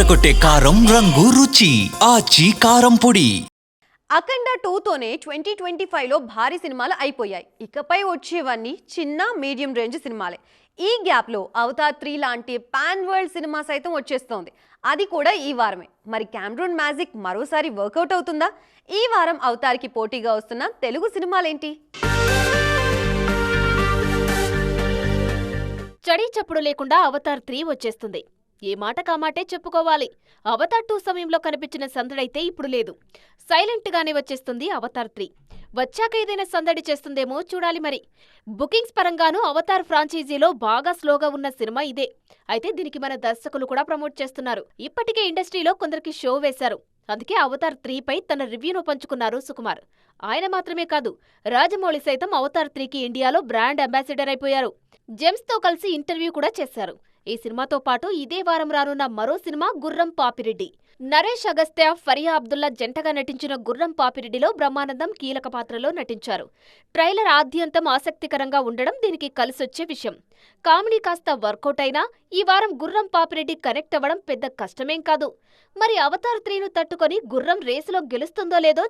అదరగొట్టే కారం రంగు రుచి ఆచి కారం పొడి. అఖండ 2తోనే 2025లో భారీ సినిమాలు అయిపోయాయి. ఇకపై వచ్చేవన్నీ చిన్న మీడియం రేంజ్ సినిమాలే. ఈ గ్యాప్లో అవతార్ 3 లాంటి పాన్ వరల్డ్ సినిమా సైతం వచ్చేస్తోంది. అది కూడా ఈ వారమే. మరి క్యామ్రూన్ మ్యాజిక్ మరోసారి వర్కౌట్ అవుతుందా? ఈ వారం అవతార్కి పోటీగా వస్తున్న తెలుగు సినిమాలేంటి? చడీ చప్పుడు లేకుండా అవతార్ 3 వచ్చేస్తుంది. ఏ మాట కామాటే చెప్పుకోవాలి. అవతార్ 2 సమయంలో కనిపించిన సందడైతే ఇప్పుడు లేదు. సైలెంట్ గానే వచ్చేస్తుంది అవతార్ 3. వచ్చాక ఏదైనా సందడి చేస్తుందేమో చూడాలి మరి. బుకింగ్స్ పరంగానూ అవతార్ ఫ్రాంచైజీలో బాగా స్లోగా ఉన్న సినిమా ఇదే. అయితే దీనికి మన దర్శకులు కూడా ప్రమోట్ చేస్తున్నారు. ఇప్పటికే ఇండస్ట్రీలో కొందరికి షో వేశారు. అందుకే అవతార్ 3 పై తన రివ్యూను పంచుకున్నారు సుకుమార్. ఆయన మాత్రమే కాదు, రాజమౌళి సైతం అవతార్ 3కి ఇండియాలో బ్రాండ్ అంబాసిడర్ అయిపోయారు. జెమ్స్తో కలిసి ఇంటర్వ్యూ కూడా చేశారు. ఈ సినిమాతో పాటు ఇదే వారం రానున్న మరో సినిమా గుర్రం పాపిరెడ్డి. నరేష్ అగస్త్య, ఫరియా అబ్దుల్లా జంటగా నటించిన గుర్రం పాపిరెడ్డిలో బ్రహ్మానందం కీలక పాత్రలో నటించారు. ట్రైలర్ ఆద్యంతం ఆసక్తికరంగా ఉండడం దీనికి కలిసొచ్చే విషయం. కామెడీ కాస్త వర్కౌట్ అయినా ఈ వారం గుర్రం పాపిరెడ్డి కనెక్ట్ అవ్వడం పెద్ద కష్టమేం కాదు. మరి అవతార్ 3ను తట్టుకొని గుర్రం రేసులో గెలుస్తుందో లేదో